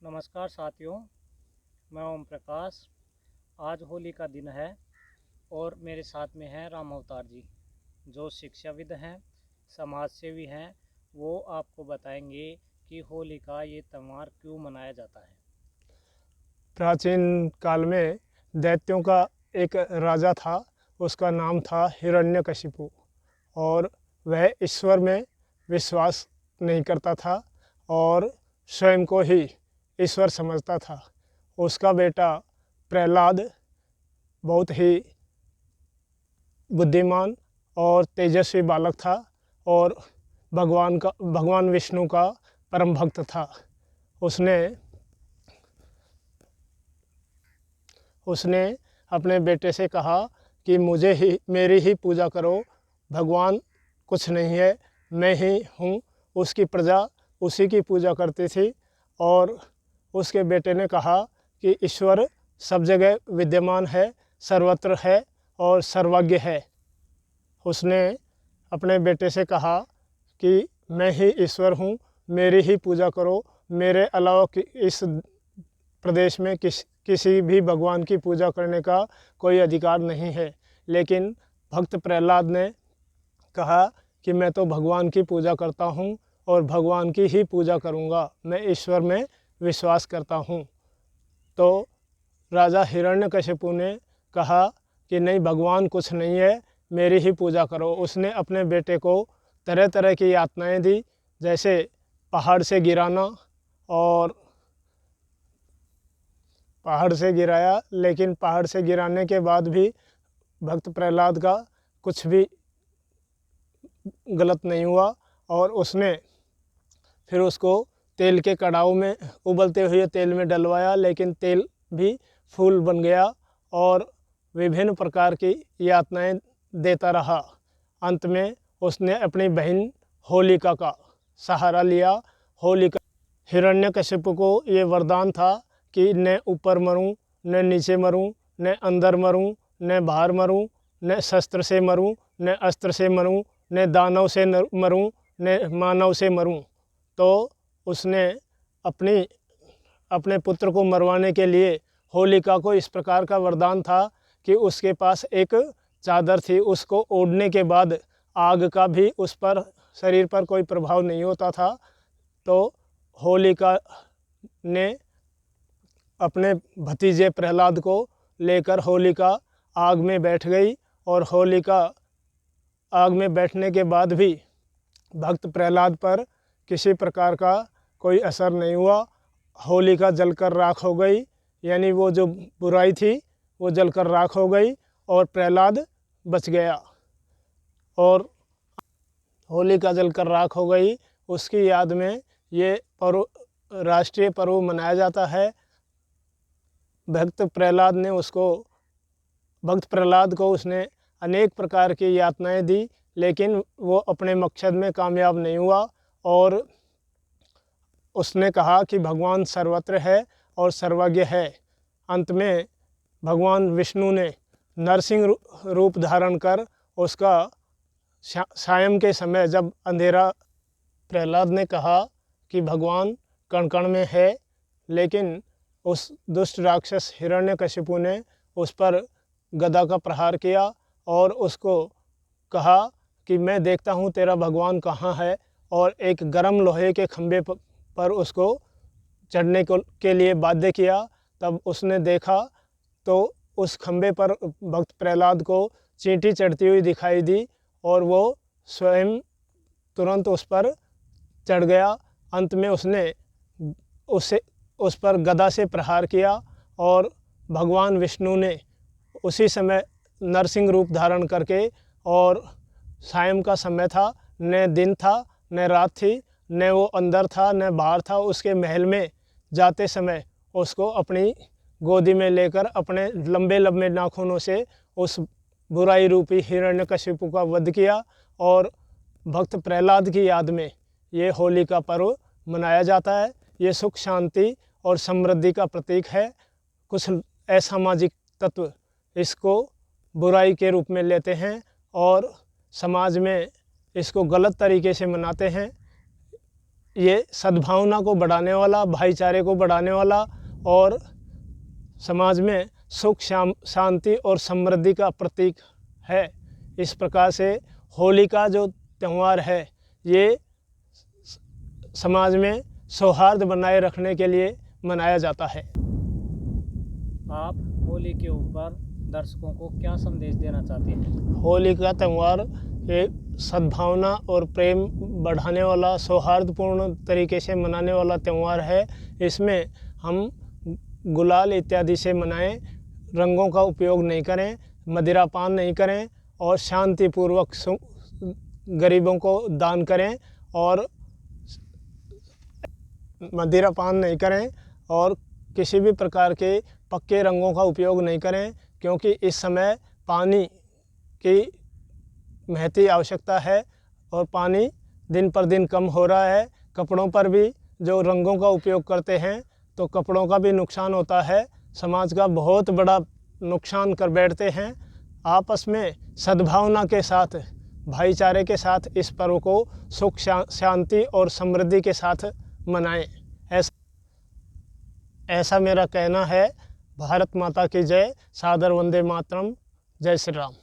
नमस्कार साथियों, मैं ओम प्रकाश। आज होली का दिन है और मेरे साथ में हैं राम अवतार जी, जो शिक्षाविद हैं, समाज सेवी हैं। वो आपको बताएंगे कि होली का ये त्यौहार क्यों मनाया जाता है। प्राचीन काल में दैत्यों का एक राजा था। उसका नाम था हिरण्यकशिपु और वह ईश्वर में विश्वास नहीं करता था और स्वयं को ही ईश्वर समझता था। उसका बेटा प्रहलाद बहुत ही बुद्धिमान और तेजस्वी बालक था और भगवान विष्णु का परम भक्त था। उसने उसने अपने बेटे से कहा कि मेरी ही पूजा करो, भगवान कुछ नहीं है, मैं ही हूँ। उसकी प्रजा उसी की पूजा करती थी और उसके बेटे ने कहा कि ईश्वर सब जगह विद्यमान है, सर्वत्र है और सर्वज्ञ है। उसने अपने बेटे से कहा कि मैं ही ईश्वर हूँ, मेरी ही पूजा करो, मेरे अलावा इस प्रदेश में किसी भी भगवान की पूजा करने का कोई अधिकार नहीं है। लेकिन भक्त प्रहलाद ने कहा कि मैं तो भगवान की पूजा करता हूँ और भगवान की ही पूजा करूँगा, मैं ईश्वर में विश्वास करता हूँ। तो राजा हिरण्यकशिपु ने कहा कि नहीं, भगवान कुछ नहीं है, मेरी ही पूजा करो। उसने अपने बेटे को तरह तरह की यातनाएं दी, जैसे पहाड़ से गिराना, और पहाड़ से गिराया, लेकिन पहाड़ से गिराने के बाद भी भक्त प्रहलाद का कुछ भी गलत नहीं हुआ और उसने फिर उसको तेल के कड़ाऊ में, उबलते हुए तेल में डलवाया, लेकिन तेल भी फूल बन गया और विभिन्न प्रकार की यातनाएं देता रहा। अंत में उसने अपनी बहन होलिका का सहारा लिया। होलिका हिरण्यकशिपु को ये वरदान था कि न ऊपर मरूं, न नीचे मरूं, न अंदर मरूं, न बाहर मरूं, न शस्त्र से मरूं, न अस्त्र से मरूं, न दानव से मरूं, न मानव से मरूं। तो उसने अपने पुत्र को मरवाने के लिए होलिका को इस प्रकार का वरदान था कि उसके पास एक चादर थी, उसको ओढ़ने के बाद आग का भी उस पर शरीर पर कोई प्रभाव नहीं होता था। तो होलिका ने अपने भतीजे प्रहलाद को लेकर होलिका आग में बैठ गई और होलिका आग में बैठने के बाद भी भक्त प्रहलाद पर किसी प्रकार का कोई असर नहीं हुआ। होलिका जलकर राख हो गई, यानी वो जो बुराई थी वो जलकर राख हो गई और प्रहलाद बच गया। और होलिका जलकर राख हो गई, उसकी याद में ये पर्व, राष्ट्रीय पर्व मनाया जाता है। भक्त प्रहलाद को उसने अनेक प्रकार की यातनाएं दी, लेकिन वो अपने मकसद में कामयाब नहीं हुआ और उसने कहा कि भगवान सर्वत्र है और सर्वज्ञ है। अंत में भगवान विष्णु ने नरसिंह रूप धारण कर उसका सायं के समय जब अंधेरा, प्रहलाद ने कहा कि भगवान कण कण में है, लेकिन उस दुष्ट राक्षस हिरण्यकशिपु ने उस पर गदा का प्रहार किया और उसको कहा कि मैं देखता हूँ तेरा भगवान कहाँ है, और एक गर्म लोहे के खंभे पर उसको चढ़ने के लिए बाध्य किया। तब उसने देखा तो उस खंभे पर भक्त प्रहलाद को चींटी चढ़ती हुई दिखाई दी और वो स्वयं तुरंत उस पर चढ़ गया। अंत में उसने उस पर गदा से प्रहार किया और भगवान विष्णु ने उसी समय नरसिंह रूप धारण करके, और सायं का समय था, न दिन था न रात थी, न वो अंदर था न बाहर था, उसके महल में जाते समय उसको अपनी गोदी में लेकर अपने लंबे लंबे नाखूनों से उस बुराई रूपी हिरण्यकशिपु का वध किया। और भक्त प्रहलाद की याद में ये होली का पर्व मनाया जाता है। ये सुख शांति और समृद्धि का प्रतीक है। कुछ असामाजिक तत्व इसको बुराई के रूप में लेते हैं और समाज में इसको गलत तरीके से मनाते हैं। ये सद्भावना को बढ़ाने वाला, भाईचारे को बढ़ाने वाला और समाज में सुख शांति और समृद्धि का प्रतीक है। इस प्रकार से होली का जो त्यौहार है ये समाज में सौहार्द बनाए रखने के लिए मनाया जाता है। आप होली के ऊपर दर्शकों को क्या संदेश देना चाहते हैं? होली का त्यौहार एक सद्भावना और प्रेम बढ़ाने वाला, सौहार्दपूर्ण तरीके से मनाने वाला त्यौहार है। इसमें हम गुलाल इत्यादि से मनाएं, रंगों का उपयोग नहीं करें, मदिरा पान नहीं करें और शांतिपूर्वक गरीबों को दान करें और मदिरा पान नहीं करें और किसी भी प्रकार के पक्के रंगों का उपयोग नहीं करें, क्योंकि इस समय पानी की महती आवश्यकता है और पानी दिन पर दिन कम हो रहा है। कपड़ों पर भी जो रंगों का उपयोग करते हैं तो कपड़ों का भी नुकसान होता है, समाज का बहुत बड़ा नुकसान कर बैठते हैं। आपस में सद्भावना के साथ, भाईचारे के साथ इस पर्व को सुख शांति और समृद्धि के साथ मनाएं। ऐसा मेरा कहना है। भारत माता की जय। सादर वंदे मातरम। जय श्री राम।